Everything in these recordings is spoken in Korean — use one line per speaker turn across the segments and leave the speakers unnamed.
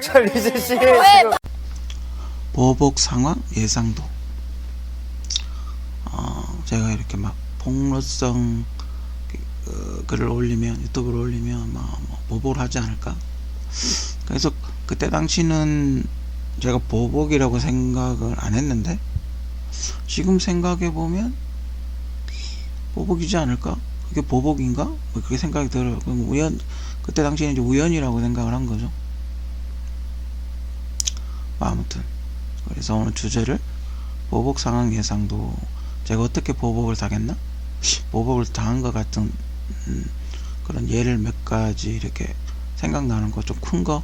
자, 리즈 씨.
왜?
지금
보복 상황 예상도. 제가 이렇게 막 폭로성 글을 올리면, 유튜브를 올리면 뭐 보복을 하지 않을까. 그래서 그때 당시는 제가 보복이라고 생각을 안 했는데, 지금 생각해 보면 보복이지 않을까? 그게 보복인가? 뭐 그렇게 생각이 들어요. 그럼 그때 당시에는 이제 우연이라고 생각을 한 거죠. 아무튼 그래서 오늘 주제를 보복 상황 예상도. 제가 어떻게 보복을 당했나? 보복을 당한 것 같은 그런 예를 몇 가지 이렇게 생각나는 거, 좀 큰 거를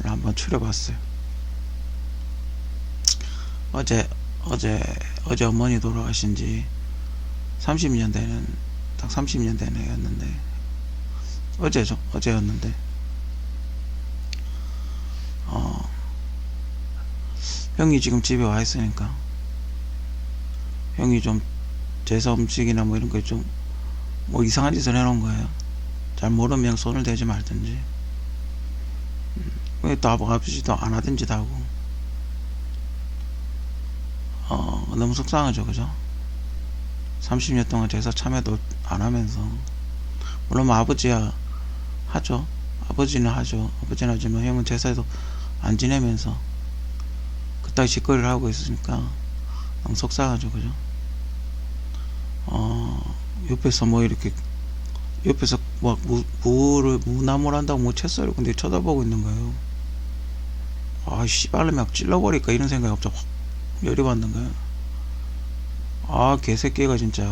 한번 추려봤어요. 어제 어머니 돌아가신 지 30년 되는, 딱 30년 되는 해였는데, 어제였는데, 형이 지금 집에 와 있으니까, 형이 좀 제사 음식이나 뭐 이런 거 좀 뭐 이상한 짓을 해놓은 거예요. 잘 모르면 그냥 손을 대지 말든지, 왜 또 아버지도 안 하던 짓 하고, 너무 속상하죠, 그죠? 30년 동안 제사 참여도 안 하면서, 물론 뭐 아버지야 하죠. 아버지는 하지만 형은 제사에도 안 지내면서 그따위 짓거리를 하고 있으니까 너무 속상하죠, 그죠? 옆에서 뭐 이렇게, 옆에서 막 무나무를 한다고 뭐 채썰을 근데 쳐다보고 있는 거예요. 씨발로 막 찔러버릴까 이런 생각이 갑자기 확 열이 받는 거야. 개새끼가 진짜.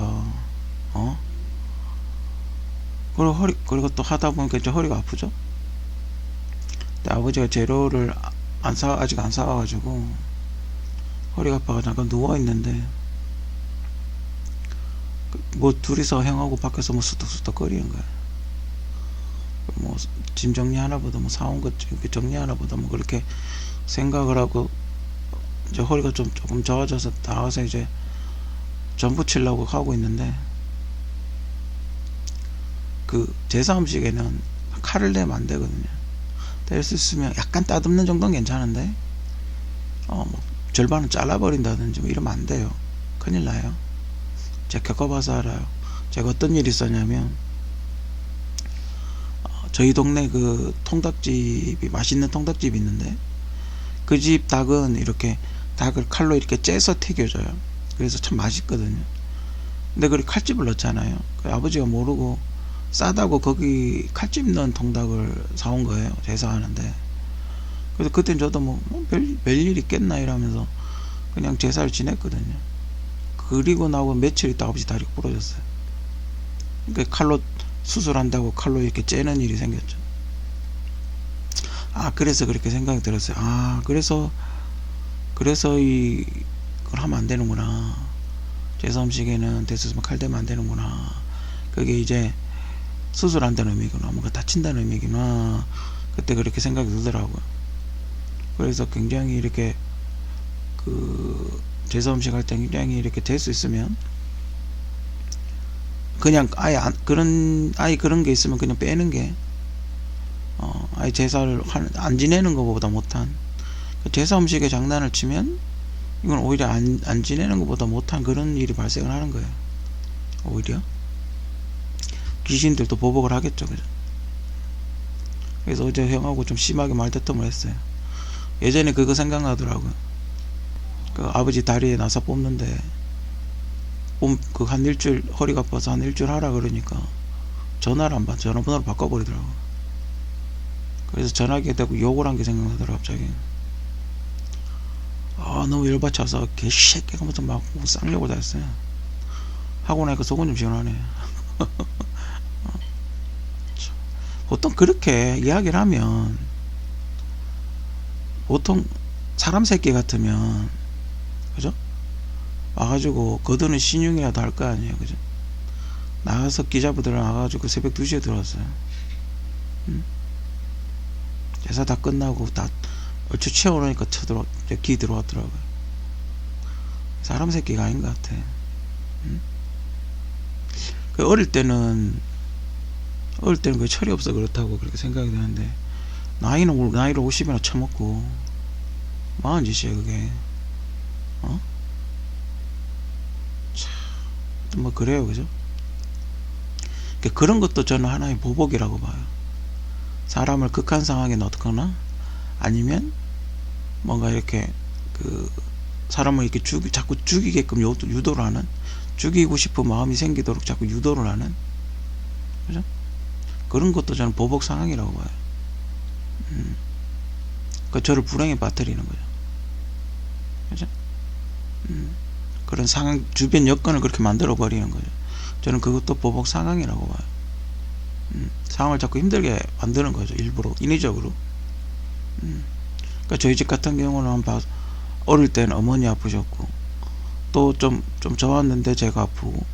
그리고 또 하다 보니까 이제 허리가 아프죠. 근데 아버지가 재료를 아직 안 사와가지고 허리가 아파가 잠깐 누워있는데, 뭐 둘이서 형하고 밖에서 뭐 수덕수덕 거리는 거야. 뭐 짐 정리하나 보다, 뭐 사온 것 정리하나 보다, 뭐 그렇게 생각을 하고, 이제 허리가 조금 좋아져서 나와서 이제 전 부치려고 하고 있는데, 그 제사 음식에는 칼을 내면 안 되거든요. 뗄 수 있으면 약간 따듬는 정도는 괜찮은데, 뭐 절반은 잘라버린다든지 뭐 이러면 안 돼요. 큰일 나요. 제가 겪어봐서 알아요. 제가 어떤 일이 있었냐면, 저희 동네 그 통닭집이, 맛있는 통닭집이 있는데, 그 집 닭은 이렇게 닭을 칼로 이렇게 째서 튀겨줘요. 그래서 참 맛있거든요. 근데 그 칼집을 넣잖아요. 그 아버지가 모르고 싸다고 거기 칼집 넣은 통닭을 사온 거예요, 제사하는데. 그래서 그땐 저도 뭐 별일 있겠나 이러면서 그냥 제사를 지냈거든요. 그리고 나고 며칠 있다 아버지 다리가 부러졌어요. 그러니까 칼로 수술한다고 칼로 이렇게 째는 일이 생겼죠. 그래서 그렇게 생각이 들었어요. 그래서 이걸 하면 안 되는구나. 제사 음식에는 됐으면 칼 대면 안 되는구나. 그게 이제 수술한다는 의미구나, 뭔가 다친다는 의미구나. 그때 그렇게 생각이 들더라고요. 그래서 굉장히 이렇게 그 제사 음식 할 때 굉장히 이렇게 될 수 있으면 그냥 그런 게 있으면 그냥 빼는 게, 아예 제사를 안 지내는 것보다 못한, 제사 음식에 장난을 치면 이건 오히려 안 지내는 것보다 못한 그런 일이 발생을 하는 거예요. 오히려 귀신들도 보복을 하겠죠, 그죠? 그래서 어제 형하고 좀 심하게 말다툼을 했어요. 예전에 그거 생각나더라고요. 그 아버지 다리에 나사 뽑는데, 그 한 일주일 허리가 아파서 한 일주일 하라 그러니까 전화를 안 받아, 전화번호를 바꿔버리더라고. 그래서 전화기에 대고 욕을 한 게 생각나더라고 갑자기. 너무 열받쳐서 개새끼가 막 쌍욕을 다 했어요. 하고 나니까 속은 좀 시원하네. 보통 그렇게 이야기를 하면, 보통 사람 새끼 같으면, 그죠? 와가지고 거드는 신용이라도 할 거 아니에요, 그죠? 나가서 기자부들 나가가지고 새벽 2시에 들어왔어요. 제사 다 끝나고 다 얼추 채워놓으니까 기 들어왔더라고요. 사람 새끼가 아닌 것 같아. 어릴 때는 그 철이 없어 그렇다고 그렇게 생각이 드는데, 나이를 50이나 처먹고 뭐하는 짓이야 그게. 어? 참, 뭐 그래요, 그죠? 그런 것도 저는 하나의 보복이라고 봐요. 사람을 극한 상황에 넣거나 아니면 뭔가 이렇게 그 사람을 이렇게 자꾸 죽이게끔 유도를 하는, 죽이고 싶은 마음이 생기도록 자꾸 유도를 하는, 그죠? 그런 것도 저는 보복 상황이라고 봐요. 그 저를 불행에 빠뜨리는 거죠. 그죠? 그런 상황, 주변 여건을 그렇게 만들어 버리는 거죠. 저는 그것도 보복 상황이라고 봐요. 상황을 자꾸 힘들게 만드는 거죠. 일부러, 인위적으로. 그러니까 저희 집 같은 경우는 한번 어릴 때는 어머니 아프셨고, 또 좀 좋았는데 제가 아프고,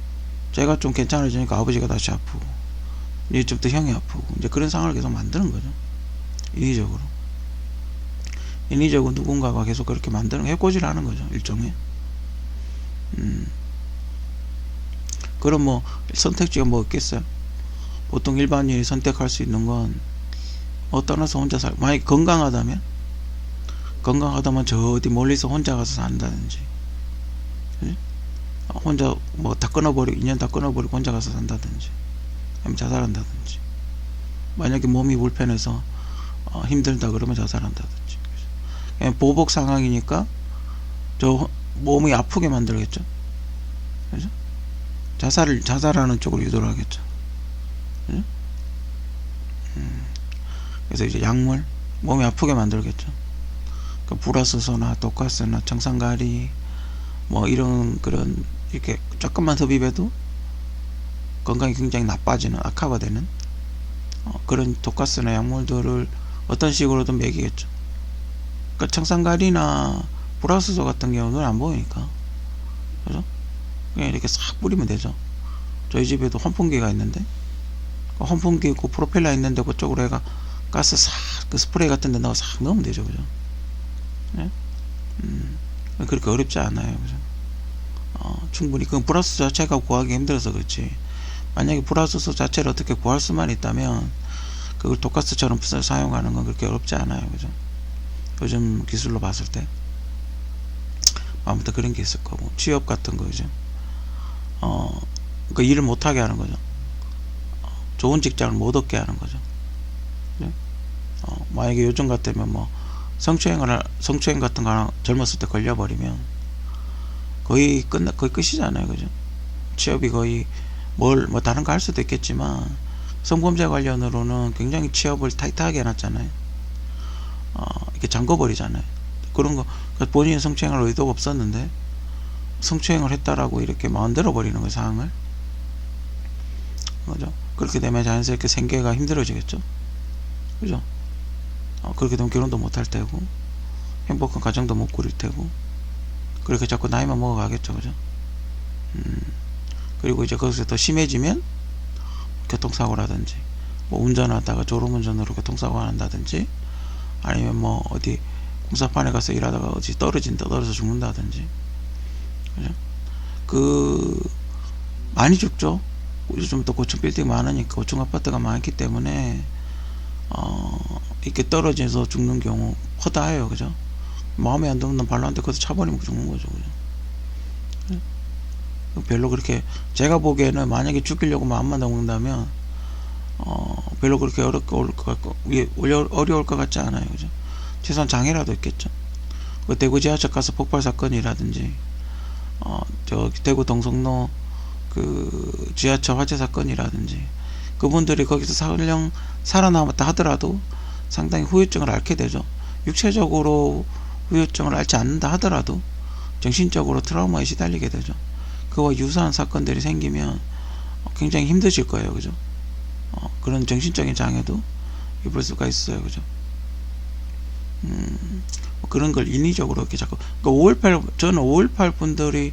제가 좀 괜찮아지니까 아버지가 다시 아프고, 이제부터 형이 아프고, 이제 그런 상황을 계속 만드는 거죠. 인위적으로 누군가가 계속 그렇게 만드는, 해코지를 하는 거죠. 일종의. 그럼 뭐 선택지가 뭐 있겠어요? 보통 일반인이 선택할 수 있는 건 떠나서 혼자 만약에 건강하다면 저 어디 멀리서 혼자 가서 산다든지, 혼자 뭐 다 끊어버리고, 인연 다 끊어버리고 혼자 가서 산다든지, 아니면 자살한다든지, 만약에 몸이 불편해서 힘들다 그러면 자살한다든지. 보복 상황이니까 저 몸이 아프게 만들겠죠. 그죠? 자살하는 쪽으로 유도를 하겠죠. 그죠? 그래서 이제 약물, 몸이 아프게 만들겠죠. 불화수소나 독가스나 청산가리 뭐 이런 그런 이렇게 조금만 섭입해도 건강이 굉장히 나빠지는, 악화가 되는 그런 독가스나 약물들을 어떤 식으로든 먹이겠죠. 그러니까 청산가리나 불화수소 같은 경우는 안 보이니까, 그죠? 그냥 이렇게 싹 뿌리면 되죠. 저희 집에도 환풍기가 있는데, 환풍기 있고 프로펠러 있는데 그쪽으로 해가 가스 싹, 그 스프레이 같은 데 넣어 싹 넣으면 되죠, 그죠? 네? 그렇게 어렵지 않아요, 그죠? 충분히 그 불화수소 자체가 구하기 힘들어서 그렇지, 만약에 불화수소 자체를 어떻게 구할 수만 있다면 그걸 독가스처럼 사용하는 건 그렇게 어렵지 않아요, 그죠? 요즘 기술로 봤을 때 아무튼 그런 게 있을 거고, 취업 같은 거, 그죠? 그 일을 못하게 하는 거죠. 좋은 직장을 못 얻게 하는 거죠. 네? 만약에 요즘 같으면 뭐 성추행 같은 거 하나 젊었을 때 걸려버리면 거의 끝이잖아요, 그죠? 취업이 거의 뭐 다른 거 할 수도 있겠지만 성범죄 관련으로는 굉장히 취업을 타이트하게 해놨잖아요. 이렇게 잠궈버리잖아요. 그런 거, 본인이 성추행할 의도가 없었는데 성추행을 했다라고 이렇게 만들어버리는 거예요, 상황을. 그죠? 그렇게 되면 자연스럽게 생계가 힘들어지겠죠. 그죠? 그렇게 되면 결혼도 못할 테고, 행복한 가정도 못 꾸릴 테고, 그렇게 자꾸 나이만 먹어가겠죠, 그죠? 그리고 이제 거기서 더 심해지면 교통사고라든지, 뭐 운전하다가 졸음운전으로 교통사고가 난다든지, 아니면 뭐 어디 공사판에 가서 일하다가 어디 떨어져서 죽는다든지, 그죠? 많이 죽죠. 요즘 또 고층 빌딩 많으니까, 고층 아파트가 많기 때문에 이렇게 떨어져서 죽는 경우 허다해요, 그죠? 마음에 안 드는 발로 한 대 거기서 차버리면 죽는 거죠, 그죠? 별로 그렇게, 제가 보기에는 만약에 죽이려고 마음만 먹는다면 별로 그렇게 어려울 것 같지 않아요, 그죠? 최소한 장애라도 있겠죠. 그 대구 지하철 가서 폭발 사건이라든지, 대구 동성로 그 지하철 화재 사건이라든지, 그분들이 거기서 살아남았다 하더라도 상당히 후유증을 앓게 되죠. 육체적으로 후유증을 앓지 않는다 하더라도 정신적으로 트라우마에 시달리게 되죠. 그와 유사한 사건들이 생기면 굉장히 힘드실 거예요, 그죠? 그런 정신적인 장애도 입을 수가 있어요, 그죠? 그런 걸 인위적으로 이렇게 자꾸, 저는 5.18 분들이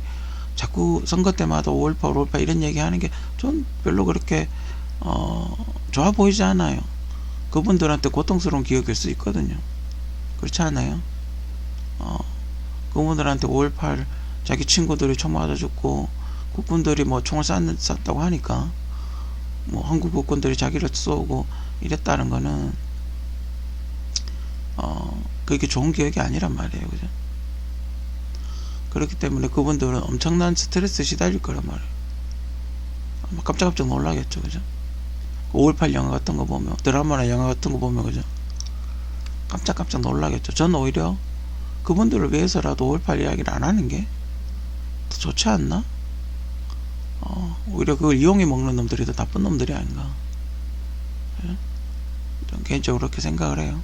자꾸 선거 때마다 5.18 이런 얘기 하는 게 전 별로 그렇게 좋아 보이지 않아요. 그분들한테 고통스러운 기억일 수 있거든요. 그렇지 않아요? 그분들한테 5.18 자기 친구들이 총 맞아 죽고 국군들이 뭐 총을 쐈다고 하니까 뭐 한국 국군들이 자기를 쏘고 이랬다는 거는 그게 좋은 기억이 아니란 말이에요. 그죠? 그렇기 때문에 그분들은 엄청난 스트레스 시달릴 거란 말이에요. 아마 깜짝깜짝 놀라겠죠. 그죠? 5.18 영화 같은 거 보면, 드라마나 영화 같은 거 보면, 그죠? 깜짝깜짝 놀라겠죠. 전 오히려 그분들을 위해서라도 5.18 이야기를 안 하는 게 더 좋지 않나? 오히려 그걸 이용해 먹는 놈들이 더 나쁜 놈들이 아닌가. 예? 전 개인적으로 그렇게 생각을 해요.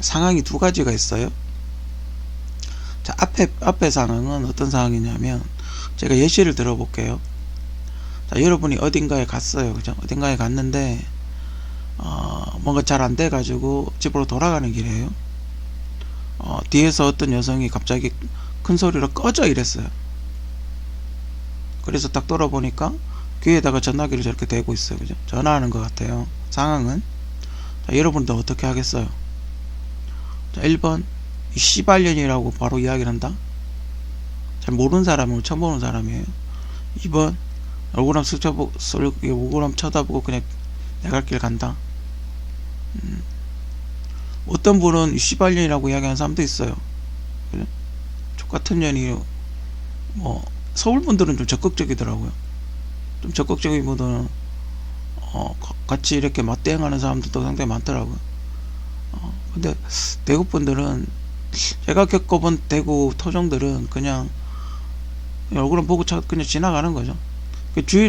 상황이 두 가지가 있어요. 자, 앞에 상황은 어떤 상황이냐면, 제가 예시를 들어볼게요. 자, 여러분이 어딘가에 갔어요. 그죠? 어딘가에 갔는데, 뭔가 잘 안 돼가지고 집으로 돌아가는 길이에요. 뒤에서 어떤 여성이 갑자기 큰 소리로 꺼져 이랬어요. 그래서 딱 돌아보니까 귀에다가 전화기를 저렇게 대고 있어요. 그죠? 전화하는 것 같아요. 상황은. 자, 여러분도 어떻게 하겠어요? 자, 1번, 이 씨발년이라고 바로 이야기를 한다? 잘 모르는 사람이고 처음 보는 사람이에요. 2번, 얼굴 한번 쳐다보고 그냥 내 갈 길 간다. 어떤 분은 씨발년이라고 이야기하는 사람도 있어요. 그죠? 족같은 년이, 서울 분들은 좀 적극적이더라고요. 좀 적극적인 분들은, 같이 이렇게 맞대응하는 사람들도 상당히 많더라고요. 근데 대구 분들은, 제가 겪어본 대구 토종들은 그냥 얼굴은 보고 그냥 지나가는 거죠.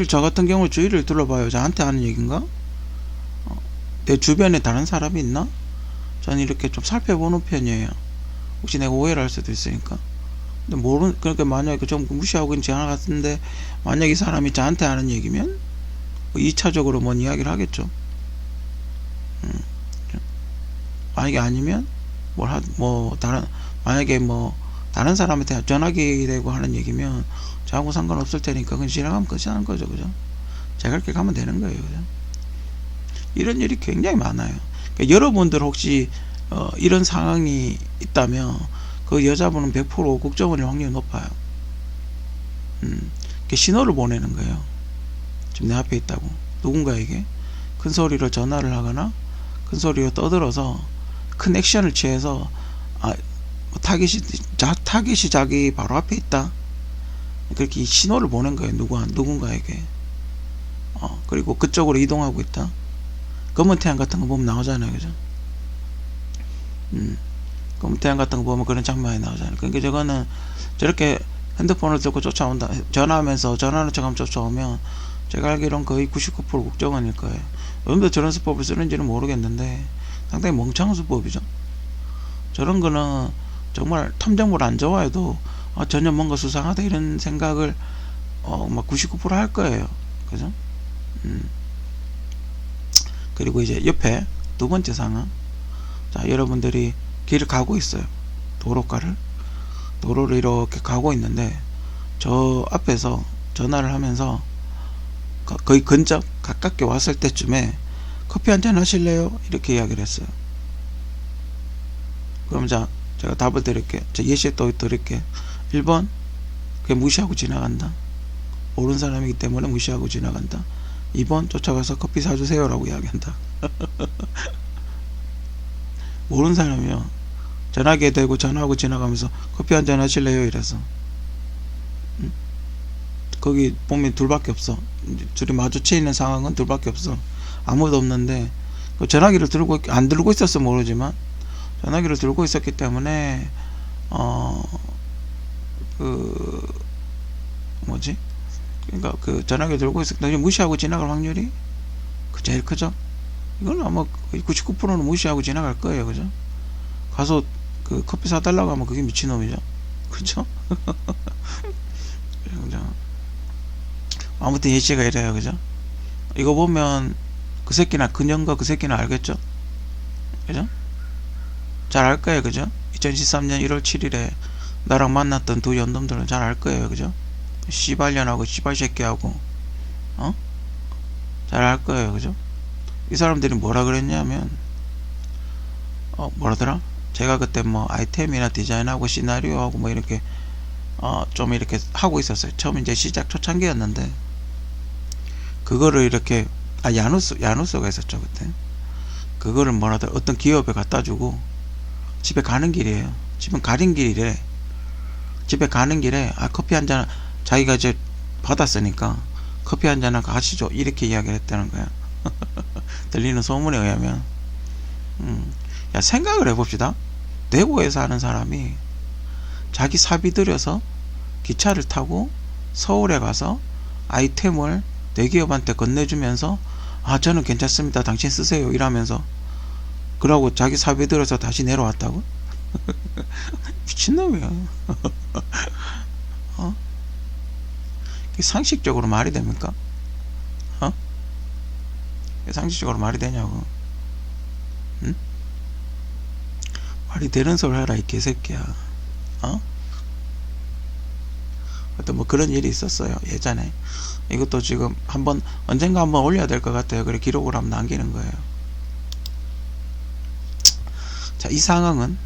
저 같은 경우 주위를 둘러봐요. 저한테 하는 얘기인가? 내 주변에 다른 사람이 있나? 저는 이렇게 좀 살펴보는 편이에요. 혹시 내가 오해를 할 수도 있으니까. 근데 그러니까 만약에 좀 무시하고 지나갔는데, 만약에 이 사람이 저한테 하는 얘기면, 2차적으로 뭔 이야기를 하겠죠. 만약에 아니면, 만약에 다른 사람한테 전화기 대고 하는 얘기면, 저하고 상관없을 테니까 그냥 지나가면 끝이 나는 거죠. 그죠? 제가 그렇게 가면 되는 거예요. 그죠? 이런 일이 굉장히 많아요. 그러니까 여러분들 혹시 이런 상황이 있다면 그 여자분은 100% 국정원일 확률이 높아요. 신호를 보내는 거예요. 지금 내 앞에 있다고. 누군가에게 큰 소리로 전화를 하거나 큰 소리로 떠들어서 큰 액션을 취해서 타깃이 자기 바로 앞에 있다. 그렇게 신호를 보낸 거예요. 누군가에게. 그리고 그쪽으로 이동하고 있다. 검은 태양 같은 거 보면 나오잖아요. 그죠? 검은 태양 같은 거 보면 그런 장면이 나오잖아요. 그러니까 저거는 저렇게 핸드폰을 들고 쫓아온다. 전화는 척하면 쫓아오면 제가 알기로는 거의 99% 국정원일 거예요. 여러분들 저런 수법을 쓰는지는 모르겠는데 상당히 멍청한 수법이죠. 저런 거는 정말 탐정물 안 좋아해도 전혀 뭔가 수상하다 이런 생각을 막 99% 할 거예요. 그죠? 그리고 이제 옆에 두 번째 상황. 자, 여러분들이 길을 가고 있어요. 도로를 이렇게 가고 있는데 저 앞에서 전화를 하면서 거의 가깝게 왔을 때쯤에 커피 한잔 하실래요? 이렇게 이야기를 했어요. 그럼 제가 답을 드릴게요. 예시에 또 드릴게요. 1번, 그냥 무시하고 지나간다. 모르는 사람이기 때문에 무시하고 지나간다. 2번, 쫓아가서 커피 사주세요 라고 이야기한다. 모르는 사람이요. 전화기에 대고 전화하고 지나가면서 커피 한잔 하실래요? 이래서. 거기 보면 둘밖에 없어. 둘이 마주쳐 있는 상황은 둘밖에 없어. 아무도 없는데, 전화기를 안 들고 있었어 모르지만, 전화기를 들고 있었기 때문에, 그러니까 전화기 들고 있었는데 무시하고 지나갈 확률이 제일 크죠. 이건 아마 99%는 무시하고 지나갈 거예요. 그죠? 가서 커피 사달라고 하면 그게 미친놈이죠. 그죠? 아무튼 예시가 이래요. 그죠? 이거 보면 그년과 그 새끼는 알겠죠? 그죠? 잘 알 거예요. 그죠? 2013년 1월 7일에 나랑 만났던 두 연놈들은 잘 알 거예요. 그죠? 씨발년하고 씨발새끼하고 잘 알 거예요. 그죠? 이 사람들이 뭐라 그랬냐면 뭐라더라? 제가 그때 아이템이나 디자인하고 시나리오하고 이렇게 좀 이렇게 하고 있었어요. 처음 이제 시작 초창기였는데 그거를 이렇게 야누스가 있었죠 그때. 그거를 뭐라도 어떤 기업에 갖다 주고 집에 가는 길이에요. 집은 가는 길이래. 집에 가는 길에 커피 한 잔 자기가 이제 받았으니까 커피 한 잔을 가시죠 이렇게 이야기를 했다는 거야. 들리는 소문에 의하면. 야, 생각을 해봅시다. 대구에 사는 사람이 자기 사비 들여서 기차를 타고 서울에 가서 아이템을 대기업한테 건네주면서 저는 괜찮습니다 당신 쓰세요 이러면서, 그러고 자기 사비 들여서 다시 내려왔다고? 미친놈이야. 상식적으로 말이 됩니까? 상식적으로 말이 되냐고. 응? 말이 되는 소리 해라 이 개새끼야. 어떤 뭐 그런 일이 있었어요 예전에. 이것도 지금 언젠가 한번 올려야 될 것 같아요. 그래 기록을 한번 남기는 거예요. 자, 이 상황은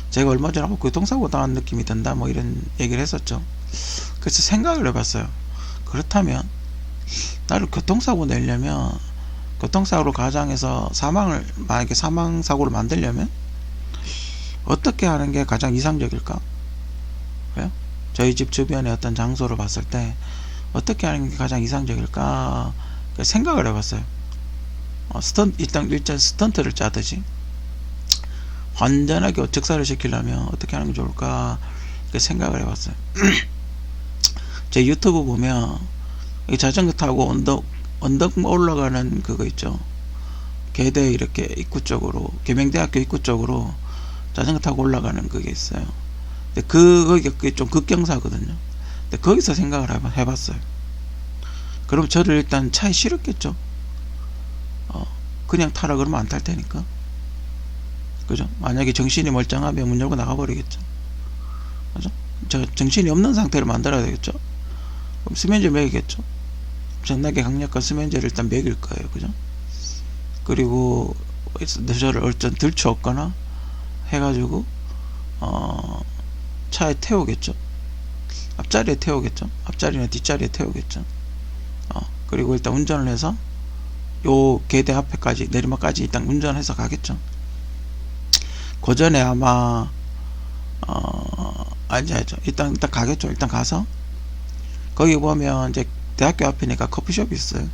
제가 얼마 전에 교통사고 당한 느낌이 든다 뭐 이런 얘기를 했었죠. 그래서 생각을 해봤어요. 그렇다면 나를 교통사고 내려면, 교통사고로 가장해서 만약에 사망사고를 만들려면 어떻게 하는 게 가장 이상적일까? 그래요? 저희 집 주변의 어떤 장소를 봤을 때 어떻게 하는 게 가장 이상적일까 생각을 해봤어요. 일단 스턴트를 짜듯이 완전하게 즉사를 시키려면 어떻게 하는 게 좋을까 생각을 해봤어요. 제 유튜브 보면 자전거 타고 언덕 올라가는 그거 있죠. 계대 이렇게 입구 쪽으로, 계명대학교 입구 쪽으로 자전거 타고 올라가는 그게 있어요. 근데 그게 좀 급경사거든요. 근데 거기서 생각을 해봤어요. 그럼 저를 일단 차에 실었겠죠. 그냥 타라 그러면 안 탈 테니까. 그죠? 만약에 정신이 멀쩡하면 문 열고 나가버리겠죠. 그죠? 정신이 없는 상태를 만들어야 되겠죠. 그럼 수면제 먹이겠죠. 전나게 강력한 수면제를 일단 먹일 거예요. 그죠? 그리고 저를 얼른 들추었거나 해가지고 차에 태우겠죠. 앞자리에 태우겠죠. 앞자리나 뒷자리에 태우겠죠. 그리고 일단 운전을 해서 요 계대 앞에까지, 내리막까지 일단 운전해서 가겠죠. 그 전에 아마 아니죠. 일단 가겠죠. 일단 가서 거기 보면 이제 대학교 앞이니까 커피숍이 있어요.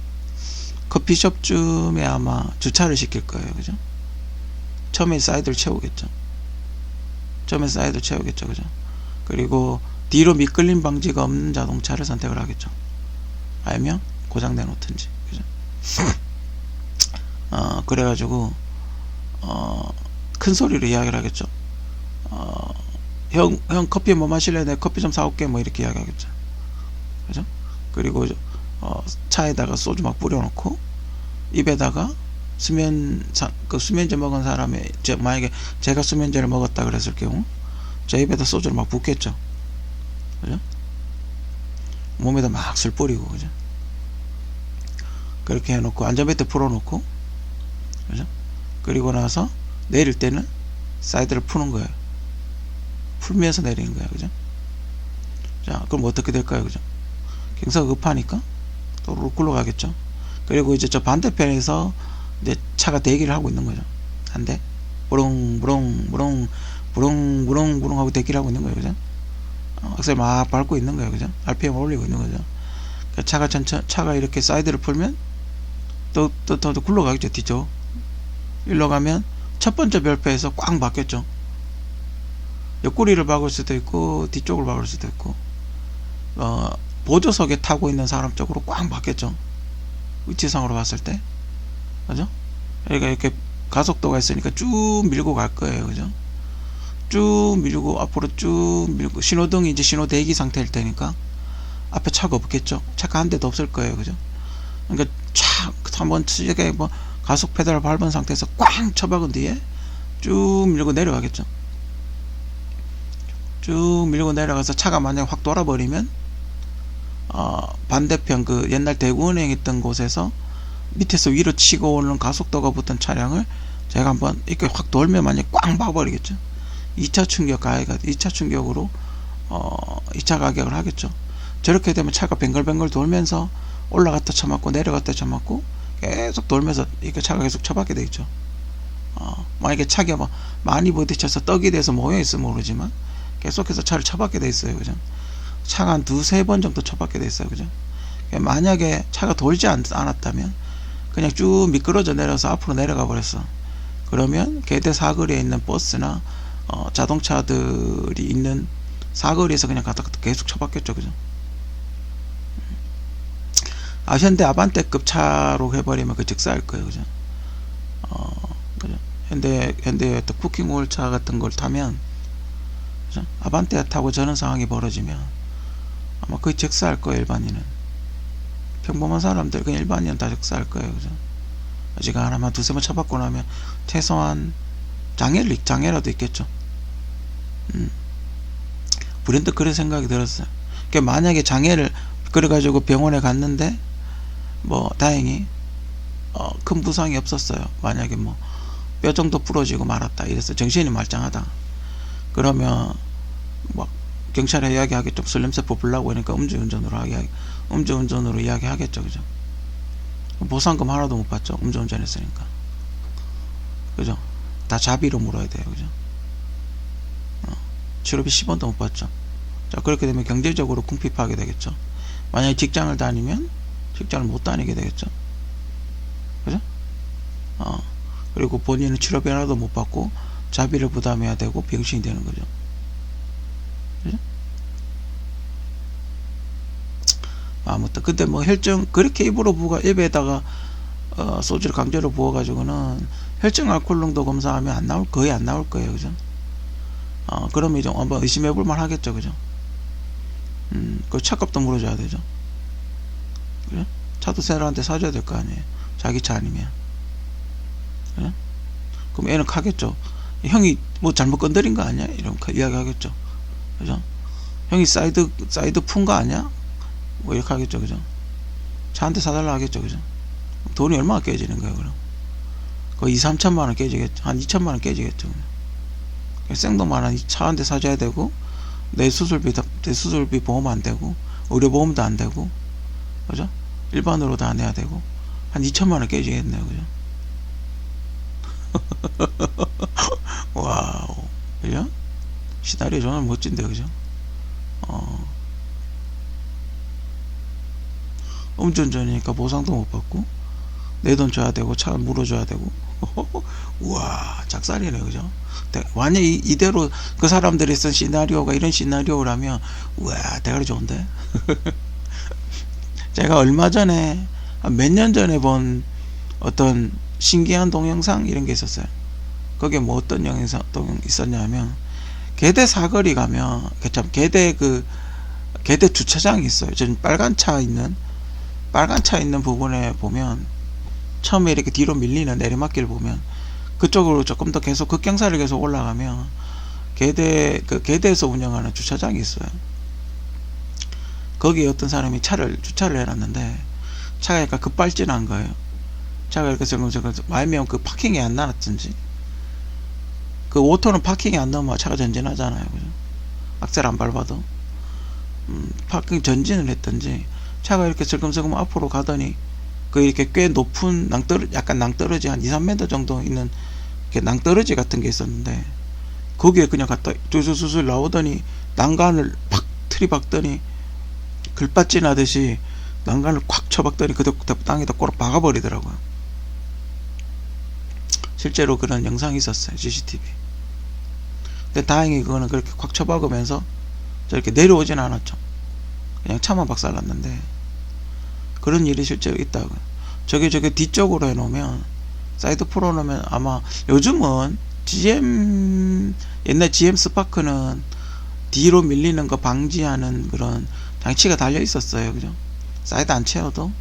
커피숍쯤에 아마 주차를 시킬 거예요. 그죠? 처음에 사이드를 채우겠죠. 그죠? 그리고 뒤로 미끌림 방지가 없는 자동차를 선택을 하겠죠. 아니면 고장 내놓든지. 그죠? 그래가지고 큰 소리로 이야기를 하겠죠. 형 커피 뭐 마실래? 내가 커피 좀 사올게. 뭐 이렇게 이야기하겠죠. 그죠? 그리고 차에다가 소주 막 뿌려놓고 입에다가 수면제 먹은 사람이, 만약에 제가 수면제를 먹었다 그랬을 경우 제 입에다 소주를 막 붓겠죠. 그죠? 몸에다 막 술 뿌리고. 그죠? 그렇게 해놓고 안전벨트 풀어놓고. 그죠? 그리고 나서 내릴 때는 사이드를 푸는 거예요. 풀면서 내리는 거예요. 그죠? 자, 그럼 어떻게 될까요? 그죠? 경사가 급하니까 또 굴러가겠죠. 그리고 이제 저 반대편에서 이제 차가 대기를 하고 있는 거죠. 한 대 부릉부릉 하고 대기를 하고 있는 거예요. 그죠? 악셀 막 밟고 있는 거예요. 그죠? RPM 올리고 있는 거죠. 그러니까 차가 이렇게 사이드를 풀면 또 굴러가겠죠. 뒤쪽 일로 가면 첫 번째 별표에서 꽉 박겠죠. 옆구리를 박을 수도 있고 뒤쪽을 박을 수도 있고, 보조석에 타고 있는 사람 쪽으로 꽉 박겠죠. 위치상으로 봤을 때. 그죠? 그러니까 이렇게 가속도가 있으니까 쭉 밀고 갈 거예요. 그죠? 쭉 밀고 앞으로 쭉 밀고, 신호등이 이제 신호 대기 상태일 테니까 앞에 차가 없겠죠. 차가 한 대도 없을 거예요. 그죠? 그러니까 촥 한번 이렇게 뭐 가속 페달을 밟은 상태에서 꽝 쳐박은 뒤에 쭉 밀고 내려가겠죠. 쭉 밀고 내려가서 차가 만약에 확 돌아버리면 반대편 그 옛날 대구은행 있던 곳에서 밑에서 위로 치고 오는 가속도가 붙은 차량을 제가 한번 이렇게 확 돌면 만약에 꽝 박아버리겠죠. 2차 충격으로 2차 가격을 하겠죠. 저렇게 되면 차가 뱅글뱅글 돌면서 올라갔다 쳐맞고 내려갔다 쳐맞고 계속 돌면서 이렇게 차가 계속 처박게 돼 있죠. 만약에 차가 뭐 많이 부딪혀서 떡이 돼서 모여 있으면 모르지만 계속해서 차를 처박게 돼 있어요. 그죠? 차가 한 두세 번 정도 처박게 돼 있어요. 그죠? 만약에 차가 돌지 않았다면 그냥 쭉 미끄러져 내려서 앞으로 내려가 버렸어. 그러면 계대 사거리에 있는 버스나 자동차들이 있는 사거리에서 그냥 가다가 계속 처박겠죠. 그죠? 현대 아반떼급 차로 해버리면 그 즉사할 거예요. 그죠? 그죠? 현대의 또 쿠킹홀 차 같은 걸 타면, 그죠? 아반떼 타고 저런 상황이 벌어지면 아마 거의 즉사할 거예요. 일반인은. 평범한 사람들, 그냥 일반인은 다 즉사할 거예요. 그죠? 제가 하나만 두세 번 쳐박고 나면 최소한 장애라도 있겠죠. 브랜드 그런 생각이 들었어요. 그러니까 만약에 장애를 그래가지고 병원에 갔는데 뭐 다행히 큰 부상이 없었어요. 만약에 뭐 뼈 정도 부러지고 말았다 이래서 정신이 말짱하다 그러면 막 경찰에 이야기하겠죠. 술 냄새 뽑으려고 하니까 음주운전으로 이야기하겠죠. 그죠? 보상금 하나도 못 받죠. 음주운전했으니까. 그죠? 다 자비로 물어야 돼요. 그죠? 치료비 10원도 못 받죠. 자, 그렇게 되면 경제적으로 궁핍하게 되겠죠. 만약에 직장을 다니면 직장을 못 다니게 되겠죠. 그죠? 그리고 본인은 치료비 하나도 못 받고 자비를 부담해야 되고 병신이 되는 거죠. 그죠? 아무튼 근데 뭐 혈증 그렇게 입에다가 소주를 강제로 부어가지고는 혈증 알코올 농도 검사하면 거의 안 나올 거예요. 그죠? 그러면 이제 한번 의심해볼 만 하겠죠. 그죠? 그 차값도 물어줘야 되죠. 그죠? 차도 새로한테 사줘야 될 거 아니에요. 자기 차 아니면. 그죠? 그럼 애는 가겠죠. 형이 뭐 잘못 건드린 거 아니야? 이러면 이야기 하겠죠. 그죠? 형이 사이드 푼 거 아니야? 뭐 이렇게 하겠죠. 그죠? 차 한 대 사달라 하겠죠. 그죠? 돈이 얼마나 깨지는 거예요. 그럼 거의 2-3천만원 깨지겠죠. 한 2천만원 깨지겠죠. 생돈만 차 한 대 사줘야 되고 내 수술비 보험 안 되고 의료보험도 안 되고 그죠? 일반으로도 안 해야 되고 한 2천만원 깨지겠네요. 그죠? 와우. 그죠? 시나리오 정말 멋진데. 그죠? 음주운전이니까 보상도 못 받고 내 돈 줘야 되고 차 물어줘야 되고 우와 작살이네. 그죠? 완전히 이대로 그 사람들이 쓴 시나리오가 이런 시나리오라면 우와 대가리 좋은데. 제가 얼마 전에 몇 년 전에 본 어떤 신기한 동영상 이런 게 있었어요. 거기에 뭐 어떤 영상 있었냐면 계대 사거리 가면 계대 주차장이 있어요. 전 빨간 차 있는 부분에 보면 처음에 이렇게 뒤로 밀리는 내리막길 보면 그쪽으로 조금 더 계속 급경사를 계속 올라가면 계대에서 운영하는 주차장이 있어요. 거기에 어떤 사람이 차를 주차를 해놨는데 차가 약간 급발진한 거예요. 차가 이렇게 말면 그 파킹이 안 나왔든지 그 오토는 파킹이 안 나오면 차가 전진하잖아요. 그죠? 악셀 안 밟아도 파킹 전진을 했든지 차가 이렇게 슬금슬금 앞으로 가더니 그 이렇게 꽤 높은 약간 낭떠러지 한 2-3m 정도 있는 낭떠러지 같은 게 있었는데 거기에 그냥 갔다 조수수술 나오더니 난간을 팍 들이박더니 글받진 하듯이 난간을 콱 쳐박더니 그대로 땅에다 꼬락 박아버리더라고요. 실제로 그런 영상이 있었어요. CCTV. 근데 다행히 그거는 그렇게 콱 쳐박으면서 저렇게 내려오진 않았죠. 그냥 차만 박살났는데 그런 일이 실제로 있다고요. 저게 뒤쪽으로 해놓으면 사이드 풀어 놓으면 아마 요즘은 옛날 GM 스파크는 뒤로 밀리는 거 방지하는 그런 장치가 달려 있었어요. 그죠? 사이드 안 채워도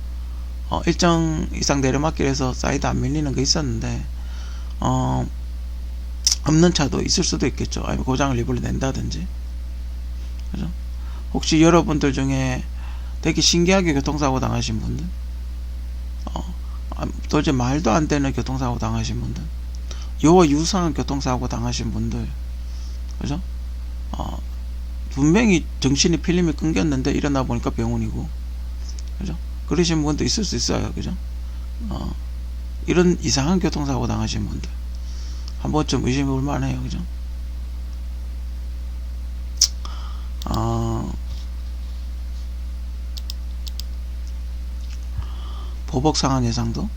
일정 이상 내리막길에서 사이드 안 밀리는 거 있었는데 없는 차도 있을 수도 있겠죠. 아니면 고장을 일부러 낸다든지. 그죠? 혹시 여러분들 중에 되게 신기하게 교통사고 당하신 분들, 도대체 말도 안 되는 교통사고 당하신 분들, 요와 유사한 교통사고 당하신 분들, 그죠? 분명히 정신이 필름이 끊겼는데 일어나 보니까 병원이고, 그죠? 그러신 분도 있을 수 있어요. 그죠? 이런 이상한 교통사고 당하신 분들 한 번쯤 의심해 볼 만해요. 그죠? 보복 상한 예상도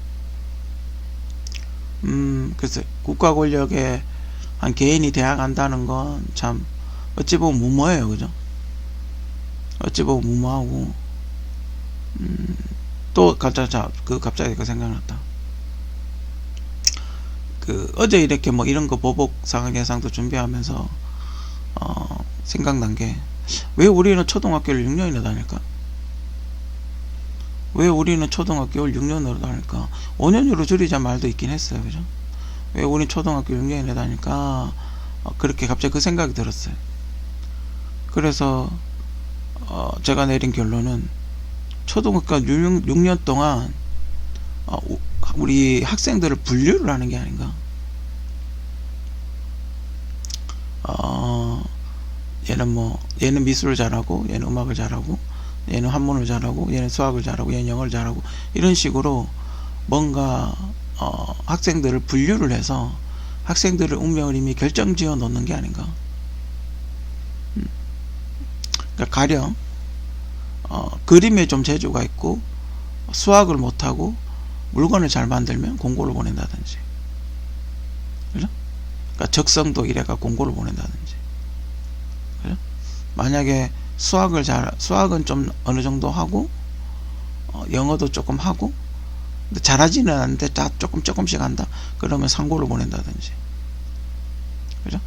글쎄 국가 권력에 한 개인이 대항한다는 건 참 어찌 보면 무모해요. 그죠? 어찌 보면 무모하고 또 갑자기 그 생각났다. 어제 이렇게 뭐 이런 거 보복 상한 예상도 준비하면서 생각난 게 왜 우리는 초등학교를 6년이나 다닐까? 왜 우리는 초등학교를 6년으로 다닐까? 5년으로 줄이자 말도 있긴 했어요. 그죠? 왜 우리는 초등학교 6년이나 다닐까? 그렇게 갑자기 그 생각이 들었어요. 그래서 제가 내린 결론은 초등학교 6년 동안 우리 학생들을 분류를 하는 게 아닌가. 얘는 미술을 잘하고, 얘는 음악을 잘하고, 얘는 한문을 잘하고, 얘는 수학을 잘하고, 얘는 영어를 잘하고, 이런 식으로 뭔가 학생들을 분류를 해서 학생들의 운명을 이미 결정지어 놓는 게 아닌가. 그러니까 가령 그림에 좀 재주가 있고 수학을 못하고 물건을 잘 만들면 공고를 보낸다든지, 그죠? 그러니까 적성도 이래가 공고를 보낸다든지, 그죠? 만약에 수학은 좀 어느 정도 하고 영어도 조금 하고 근데 잘하지는 않는데 조금씩 한다 그러면 상고를 보낸다든지, 그죠?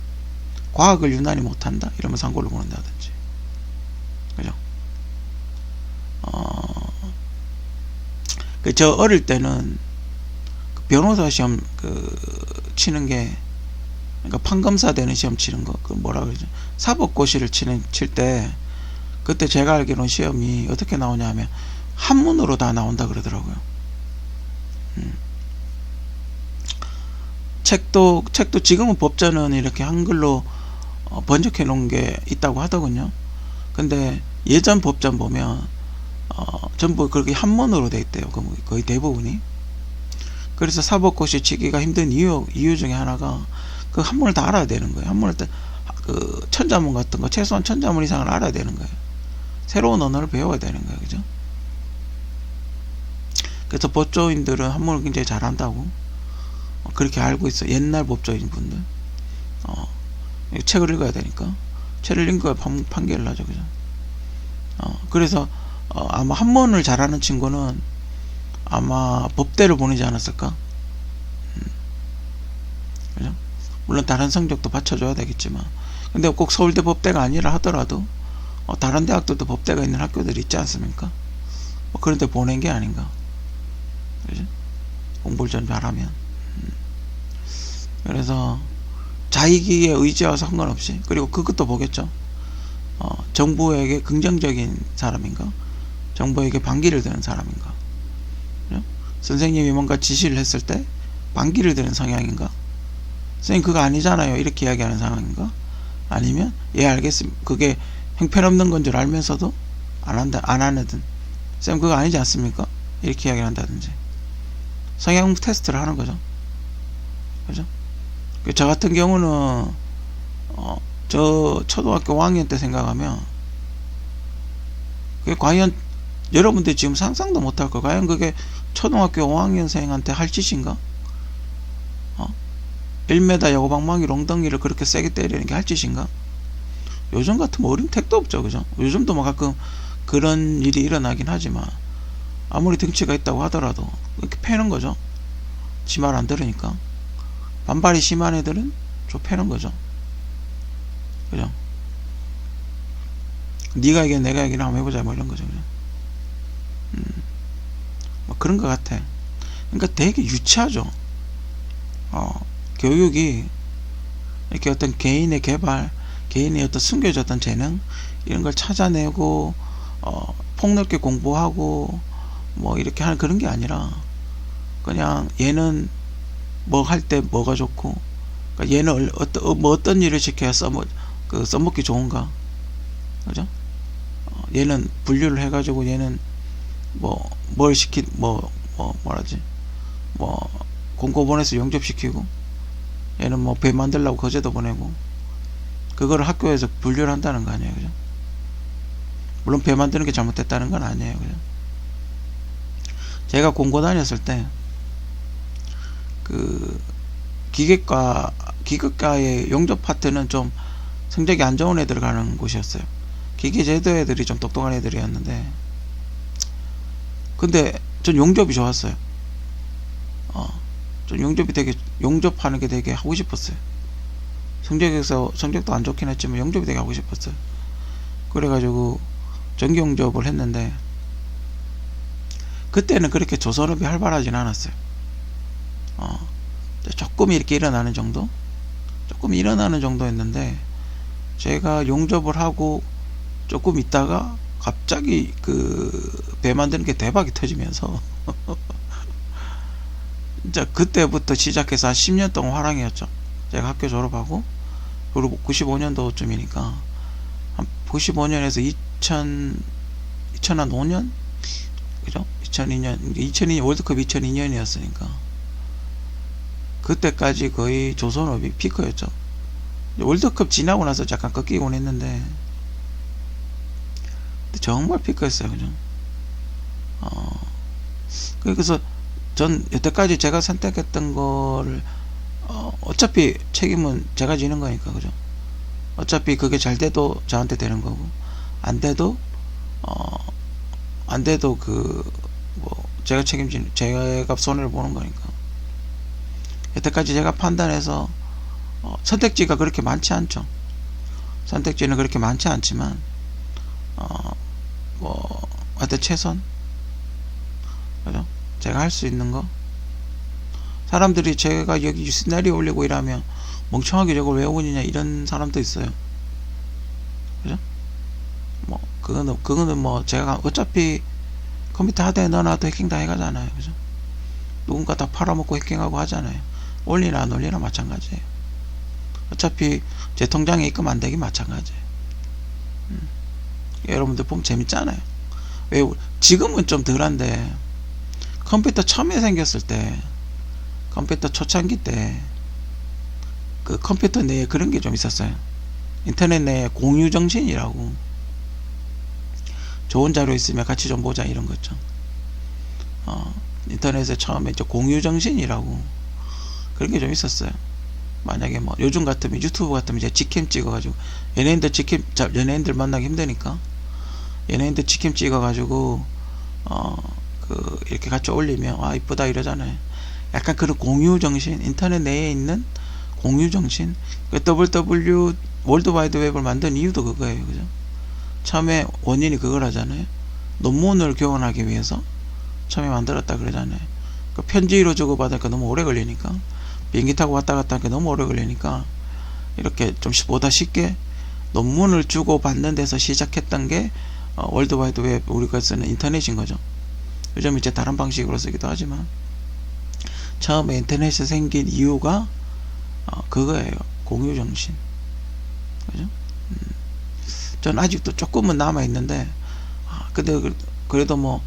과학을 유난히 못한다 이러면 상고를 보낸다든지, 그죠? 저 어릴 때는 변호사 시험 치는 게, 그러니까 판검사 되는 시험 치는 거, 뭐라 그러죠? 사법고시를 칠 때, 그때 제가 알기로는 시험이 어떻게 나오냐 하면 한문으로 다 나온다 그러더라고요. 책도 지금은 법전은 이렇게 한글로 번역해 놓은 게 있다고 하더군요. 근데 예전 법전 보면 전부 그렇게 한문으로 돼 있대요. 거의 대부분이. 그래서 사법고시 치기가 힘든 이유 중에 하나가 그 한문을 다 알아야 되는 거예요. 한문을 천자문 같은 거 최소한 천자문 이상을 알아야 되는 거예요. 새로운 언어를 배워야 되는 거예요. 그죠? 그래서 법조인들은 한문을 굉장히 잘한다고 그렇게 알고 있어요. 옛날 법조인 분들 책을 읽어야 되니까 책을 읽어야 판결을 하죠. 그죠? 그래서 아마 한문을 잘하는 친구는 아마 법대를 보내지 않았을까? 그죠? 물론 다른 성적도 받쳐줘야 되겠지만, 근데 꼭 서울대 법대가 아니라 하더라도 다른 대학들도 법대가 있는 학교들이 있지 않습니까? 그런 데 보낸 게 아닌가. 그죠? 공부를 좀 잘하면. 그래서 자기의 의지와 상관없이, 그리고 그것도 보겠죠. 정부에게 긍정적인 사람인가, 정부에게 반기를 드는 사람인가, 그죠? 선생님이 뭔가 지시를 했을 때 반기를 드는 성향인가, 선생님 그거 아니잖아요 이렇게 이야기하는 상황인가, 아니면 예 알겠습니다 그게 형편없는 건 줄 알면서도 안 하든 선생님 그거 아니지 않습니까 이렇게 이야기를 한다든지 성향 테스트를 하는 거죠. 그죠? 저 같은 경우는 저 초등학교 5학년 때 생각하면 그게 과연 여러분들이 지금 상상도 못할 거, 과연 그게 초등학교 5학년생한테 할 짓인가? 1m 야구방망이로 엉덩이를 그렇게 세게 때리는 게 할 짓인가? 요즘 같으면 어린 택도 없죠. 그죠? 요즘도 뭐 가끔 그런 일이 일어나긴 하지만 아무리 등치가 있다고 하더라도 이렇게 패는 거죠. 지 말 안 들으니까. 반발이 심한 애들은 좀 패는 거죠. 그죠? 네가 이겨 내가 이기나 한번 해보자 뭐 이런 거죠. 그죠? 뭐 그런 것 같아. 그러니까 되게 유치하죠. 교육이 이렇게 어떤 개인의 개발, 개인의 어떤 숨겨졌던 재능 이런 걸 찾아내고 폭넓게 공부하고 뭐 이렇게 하는 그런 게 아니라 그냥 얘는 뭐 할 때 뭐가 좋고, 그러니까 얘는 어떤 일을 시켜야 써먹기 좋은가, 그죠? 얘는 분류를 해가지고 얘는 뭐라지? 뭐 공고 보내서 용접시키고, 얘는 뭐 배 만들려고 거제도 보내고, 그거를 학교에서 분류를 한다는 거 아니에요, 그죠? 물론 배 만드는 게 잘못됐다는 건 아니에요, 그죠? 제가 공고 다녔을 때 그 기계과의 용접 파트는 좀 성적이 안 좋은 애들 가는 곳이었어요. 기계제도 애들이 좀 똑똑한 애들이었는데, 근데 전 용접이 좋았어요. 전 용접하는 게 되게 하고 싶었어요. 성적도 안 좋긴 했지만 용접이 되게 하고 싶었어요. 그래가지고 전기 용접을 했는데, 그때는 그렇게 조선업이 활발하진 않았어요. 조금 이렇게 일어나는 정도였는데, 제가 용접을 하고 조금 있다가 갑자기 그 배 만드는 게 대박이 터지면서 진짜 그때부터 시작해서 한 10년 동안 화랑이었죠. 제가 학교 졸업하고, 그리고 95년도쯤이니까 한 95년에서 2005년, 그죠? 2002년 월드컵 2002년이었으니까 그때까지 거의 조선업이 피크였죠. 월드컵 지나고 나서 잠깐 꺾이곤 했는데, 정말 피크였어요, 그죠? 그래서 전 여태까지 제가 선택했던 거를 어차피 책임은 제가 지는 거니까, 그죠? 어차피 그게 잘 돼도 저한테 되는 거고, 안 돼도 그 뭐 제가 손해를 보는 거니까. 여태까지 제가 판단해서 선택지가 그렇게 많지 않죠. 선택지는 그렇게 많지 않지만 뭐 하여튼 최선, 그죠? 제가 할 수 있는 거. 사람들이 제가 여기 시나리오 올리고 이러면 멍청하게 저걸 왜 오느냐 이런 사람도 있어요, 그죠? 뭐 그거는 뭐 제가 어차피 컴퓨터 하드에 넣어놔도 해킹 다 해가잖아요, 그죠? 누군가 다 팔아먹고 해킹하고 하잖아요. 올리나 안 올리나 마찬가지예요. 어차피 제 통장에 입금 안 되기 마찬가지예요. 여러분들 보면 재밌잖아요. 왜 지금은 좀 덜한데, 컴퓨터 처음에 생겼을 때, 컴퓨터 초창기 때 그 컴퓨터 내에 그런 게 좀 있었어요. 인터넷 내에 공유 정신이라고, 좋은 자료 있으면 같이 좀 보자 이런 거 있죠. 인터넷에 처음에 공유 정신이라고 그런 게 좀 있었어요. 만약에 뭐 요즘 같으면 유튜브 같으면 이제 직캠 찍어가지고, 연예인들 만나기 힘드니까 연예인들 직캠 찍어가지고 이렇게 같이 올리면 이쁘다 이러잖아요. 약간 그런 공유 정신, 인터넷 내에 있는 공유 정신. WW 월드와이드웹을 만든 이유도 그거예요, 그죠? 처음에 원인이 그거라잖아요. 논문을 교환하기 위해서 처음에 만들었다 그러잖아요. 그 편지로 주고받으니까 너무 오래 걸리니까, 비행기 타고 왔다 갔다 하니까 너무 오래 걸리니까, 이렇게 좀 보다 쉽게 논문을 주고받는 데서 시작했던 게 월드와이드웹, 우리가 쓰는 인터넷인 거죠. 요즘 이제 다른 방식으로 쓰기도 하지만, 처음에 인터넷이 생긴 이유가 그거예요. 공유정신, 그죠? 전 아직도 조금은 남아있는데, 근데 그래도 뭐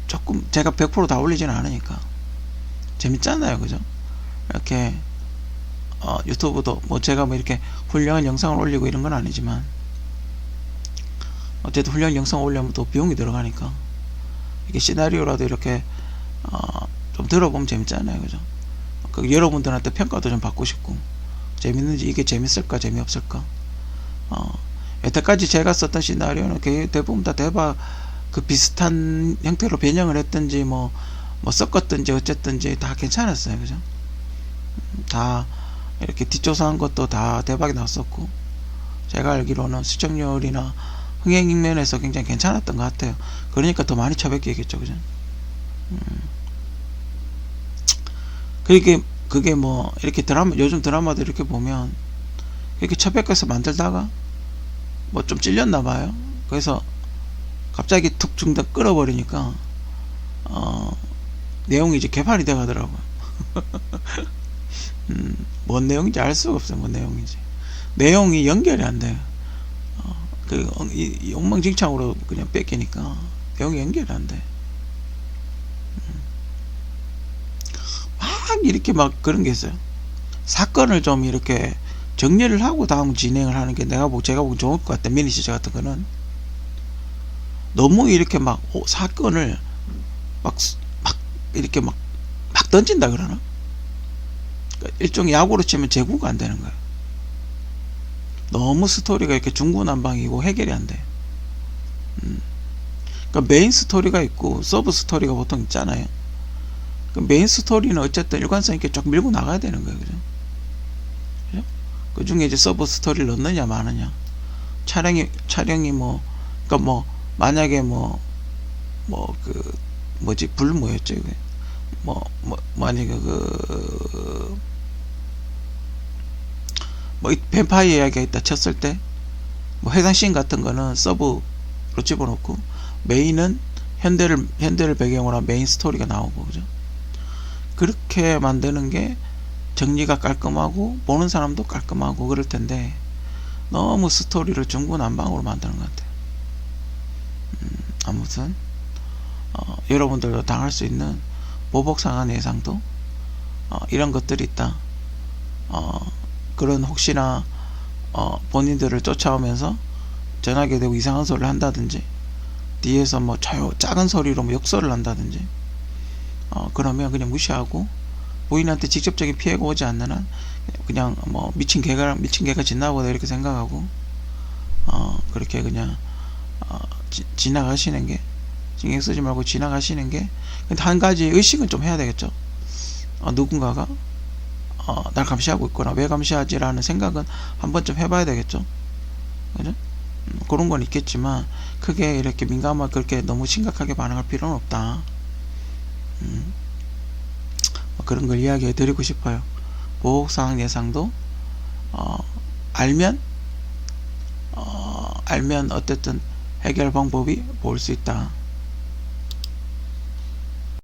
조금 제가 100% 다 올리지는 않으니까 재밌잖아요, 그죠? 이렇게 유튜브도 뭐 제가 뭐 이렇게 훌륭한 영상을 올리고 이런 건 아니지만, 어쨌든 훌륭한 영상 올리면 또 비용이 들어가니까, 이게 시나리오라도 이렇게 좀 들어보면 재밌잖아요, 그죠? 여러분들한테 평가도 좀 받고 싶고, 재밌는지, 이게 재밌을까 재미없을까. 여태까지 제가 썼던 시나리오는 대부분 다 그 비슷한 형태로 변형을 했든지 뭐 섞었든지 어쨌든지 다 괜찮았어요, 그죠? 다 이렇게 뒷조사한 것도 다 대박이 났었고, 제가 알기로는 시청률이나 흥행 면에서 굉장히 괜찮았던 것 같아요. 그러니까 더 많이 처박히겠죠, 그죠? 그게 뭐 이렇게 요즘 드라마들 이렇게 보면 이렇게 처박혀서 만들다가 뭐 좀 찔렸나봐요. 그래서 갑자기 툭 중단 끌어버리니까 내용이 이제 개판이 돼가더라고요. 뭔 내용인지 알 수가 없어요. 뭔 내용인지. 내용이 연결이 안 돼요. 엉망진창으로 그냥 뺏기니까 내용이 연결이 안 돼. 막 막 이렇게 막 그런 게 있어요. 사건을 좀 이렇게 정리를 하고 다음 진행을 하는 게 제가 보기 좋을 것 같아. 미니 시제 같은 거는 너무 이렇게 막 사건을 막 이렇게 막 던진다 그러나? 그러니까 일종의 야구로 치면 제구가 안 되는 거예요. 너무 스토리가 이렇게 중구난방이고 해결이 안 돼. 그러니까 메인 스토리가 있고 서브 스토리가 보통 있잖아요. 그 메인 스토리는 어쨌든 일관성 있게 쭉 밀고 나가야 되는 거예요. 그죠? 그죠? 그 중에 이제 서브 스토리를 넣느냐 마느냐. 촬영이 뭐, 그러니까 뭐 만약에 불 뭐였죠? 만약에 이 뱀파이어 이야기가 있다 쳤을 때, 뭐 해당 씬 같은 거는 서브로 집어넣고, 메인은 현대를 배경으로 한 메인 스토리가 나오고, 그죠? 그렇게 만드는 게 정리가 깔끔하고, 보는 사람도 깔끔하고, 그럴 텐데, 너무 스토리를 중구난방으로 만드는 것 같아요. 아무튼, 여러분들도 당할 수 있는 보복상한 예상도, 이런 것들이 있다. 그런 혹시나 본인들을 쫓아오면서 전하게 되고 이상한 소리를 한다든지 뒤에서 뭐 작은 소리로 뭐 욕설을 한다든지 그러면 그냥 무시하고 부인한테 직접적인 피해가 오지 않는 한 그냥 뭐 미친 개가 짖나보다 이렇게 생각하고 그렇게 그냥 지나가시는 게, 신경 쓰지 말고 지나가시는 게. 근데 한 가지 의식은 좀 해야 되겠죠. 누군가가 날 감시하고 있구나, 왜 감시하지라는 생각은 한 번쯤 해봐야 되겠죠. 그죠? 그런 건 있겠지만 크게 이렇게 민감하게 그렇게 너무 심각하게 반응할 필요는 없다. 그런 걸 이야기해 드리고 싶어요. 보복상황 예상도 알면 어쨌든 해결 방법이 보일 수 있다.